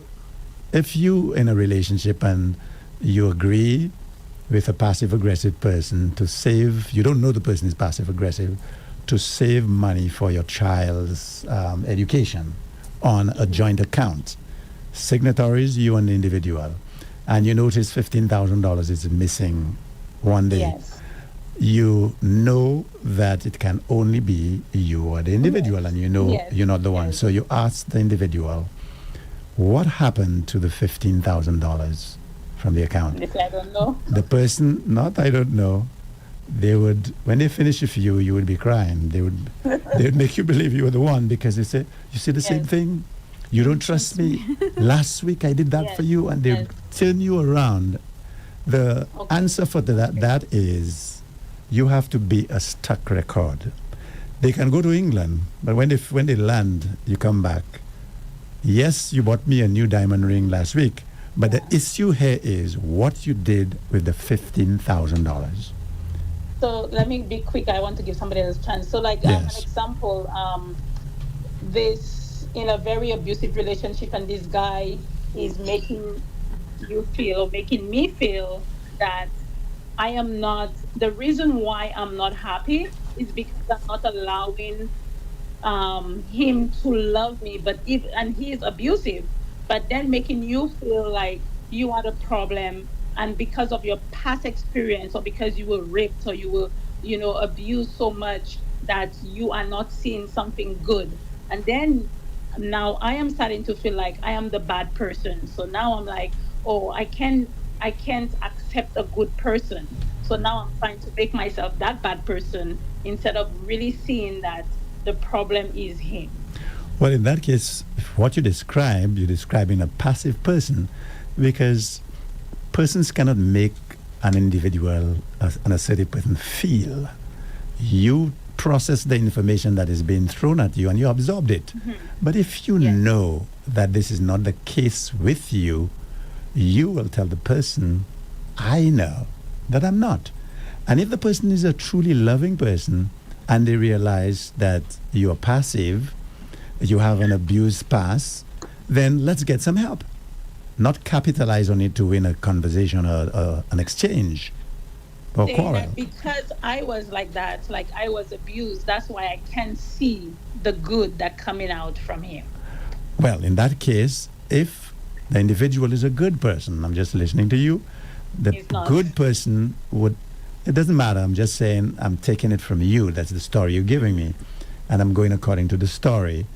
in a relationship and you agree with a passive aggressive person to save, you don't know the person is passive aggressive, to save money for your child's education on a joint account. Signatories, you and the individual, and you notice $15,000 is missing one day. Yes. You know that it can only be you or the individual, and you know Yes. you're not the one. Yes. So you ask the individual, what happened to the $15,000 from the account? They say, I don't know. The person, not I don't know, they would, when they finish with you, you would be crying. They would make you believe you were the one, because they say, you see the same Yes. thing? You don't trust me. Last week I did that Yes. for you, and they Yes. turn you around. The Okay. answer for that is, you have to be a stuck record. They can go to England, but when they land, you come back. Yes, you bought me a new diamond ring last week, but the issue here is what you did with the $15,000. So let me be quick. I want to give somebody else a chance. So, like an Yes. example, this in a very abusive relationship, and this guy is making you feel, or making me feel, that I am not, the reason why I'm not happy is because I'm not allowing him to love me, but if, and he is abusive, but then making you feel like you are the problem, and because of your past experience, or because you were raped, or you were, abused so much, that you are not seeing something good. And then now I am starting to feel like I am the bad person. So now I'm like, oh, I can't accept a good person. So now I'm trying to make myself that bad person, instead of really seeing that the problem is him. Well, in that case, what you describe, you're describing a passive person, because persons cannot make an individual, an assertive person, feel. You process the information that is being thrown at you and you absorbed it. But if you Yes. know that this is not the case with you, you will tell the person, I know that I'm not. And if the person is a truly loving person and they realize that you are passive, you have an abused past, then let's get some help. Not capitalize on it to win a conversation or an exchange or Saying quarrel. that because I was like that, like I was abused, that's why I can't see the good that coming out from him. Well, in that case, if the individual is a good person, I'm just listening to you, the He's not. good person would, it doesn't matter, I'm just saying, I'm taking it from you, that's the story you're giving me, and I'm going according to the story.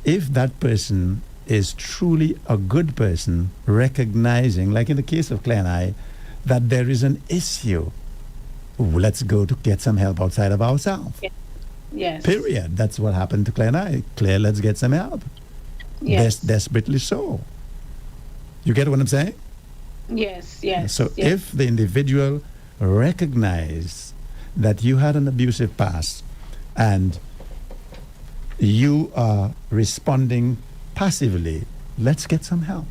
If that person is truly a good person, recognizing, like in the case of Claire and I, that there is an issue, let's go to get some help outside of ourselves. Yes. Period. That's what happened to Claire and I. Claire, let's get some help. Yes. Desperately so. You get what I'm saying? Yes. Yes. So yes. if the individual recognize that you had an abusive past and you are responding passively, let's get some help.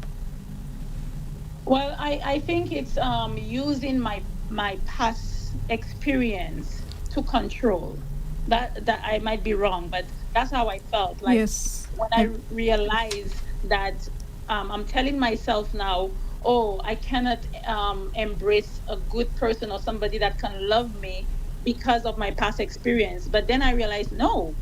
Well, I think it's using my past experience to control. That I might be wrong, but that's how I felt. Like Yes. when I realized that I'm telling myself now, oh, I cannot embrace a good person or somebody that can love me because of my past experience. But then I realized, no,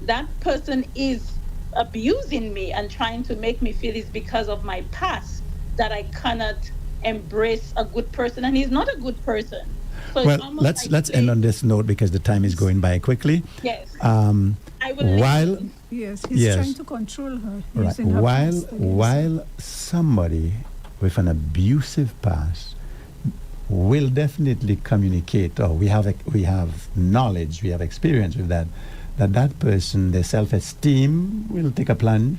that person is abusing me and trying to make me feel it's because of my past that I cannot embrace a good person, and he's not a good person. So Well, it's almost let's like end on this note because the time is going by quickly. Yes. I will While listen. Yes, he's Yes. trying to control her right, using her while past against her. while somebody with an abusive past will definitely communicate, or we have knowledge, we have experience with that person, their self-esteem will take a plunge,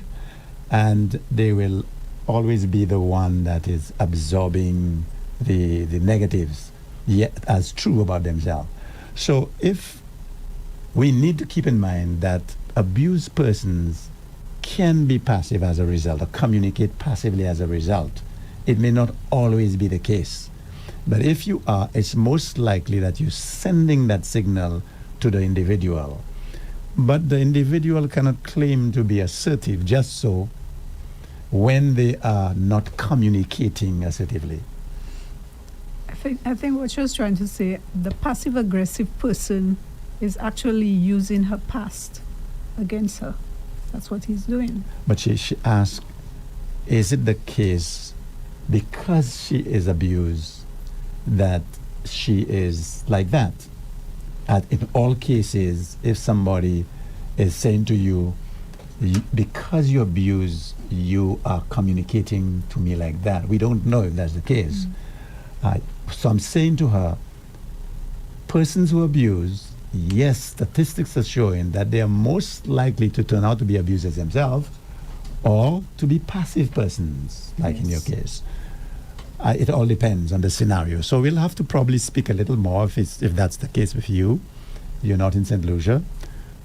and they will always be the one that is absorbing the negatives yet as true about themselves. So if we need to keep in mind that abused persons can be passive as a result or communicate passively as a result. It may not always be the case. But if you are, it's most likely that you're sending that signal to the individual. But the individual cannot claim to be assertive just so when they are not communicating assertively. I think what she was trying to say, the passive aggressive person is actually using her past against her. That's what he's doing. But she asked, is it the case because she is abused that she is like that? In all cases, if somebody is saying to you, because you abuse, you are communicating to me like that. We don't know if that's the case. So I'm saying to her, persons who abuse, yes, statistics are showing that they are most likely to turn out to be abusers themselves or to be passive persons, like in your case. It all depends on the scenario. So we'll have to probably speak a little more if that's the case with you. You're not in St. Lucia.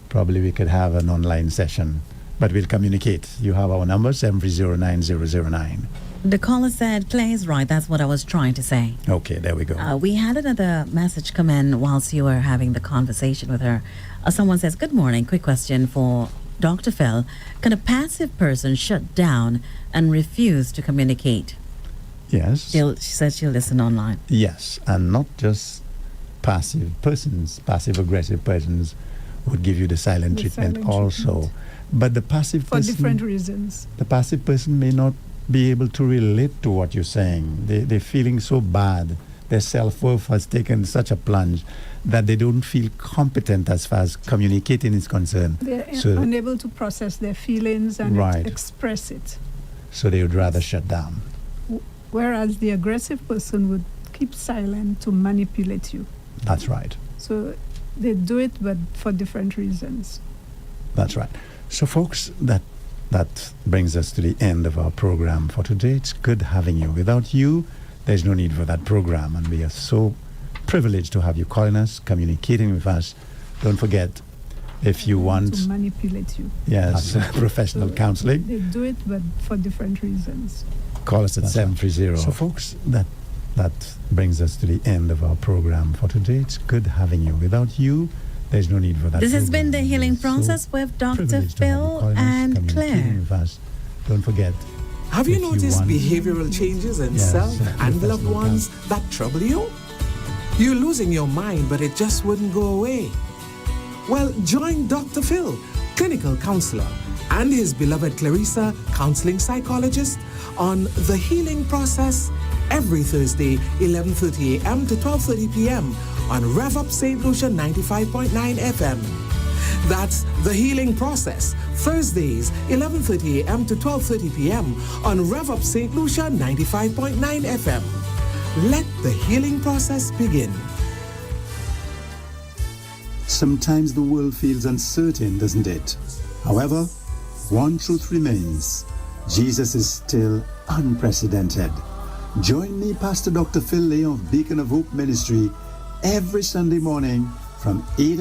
Probably we could have an online session, but we'll communicate. You have our number, 7309009. The caller said, Clay is right. That's what I was trying to say. Okay, there we go. We had another message come in whilst you were having the conversation with her. Someone says, good morning. Quick question for Dr. Phil. Can a passive person shut down and refuse to communicate? Yes. She said she'll listen online. Yes, and not just passive persons. Passive-aggressive persons would give you the silent treatment also. But the passive person... For different reasons. The passive person may not be able to relate to what you're saying. They're feeling so bad. Their self-worth has taken such a plunge that they don't feel competent as far as communicating is concerned. They're unable to process their feelings and express it. So they would rather shut down. Whereas the aggressive person would keep silent to manipulate you. That's right. So they do it, but for different reasons. That's right. So folks, that brings us to the end of our program for today. It's good having you. Without you, there's no need for that program, and we are so privileged to have you calling us, communicating with us. Don't forget, if you want to manipulate you. Yes, professional counseling. They do it, but for different reasons. Call us at 730. So folks, that brings us to the end of our program for today. It's good having you. Without you, there's no need for that. This has been the healing process with Dr. Phil and Claire. Don't forget. Have you noticed behavioral changes in self and loved ones that trouble you? You're losing your mind, but it just wouldn't go away. Well, join Dr. Phil, clinical counselor, and his beloved Clarissa, counseling psychologist, on The Healing Process every Thursday, 11:30 a.m. to 12:30 p.m. on Rev-Up St. Lucia 95.9 FM. That's The Healing Process, Thursdays, 11:30 a.m. to 12:30 p.m. on Rev-Up St. Lucia 95.9 FM. Let the healing process begin. Sometimes the world feels uncertain, doesn't it? However, one truth remains. Jesus is still unprecedented. Join me, Pastor Dr. Phil Lay of Beacon of Hope Ministry, every Sunday morning from 8 a.m.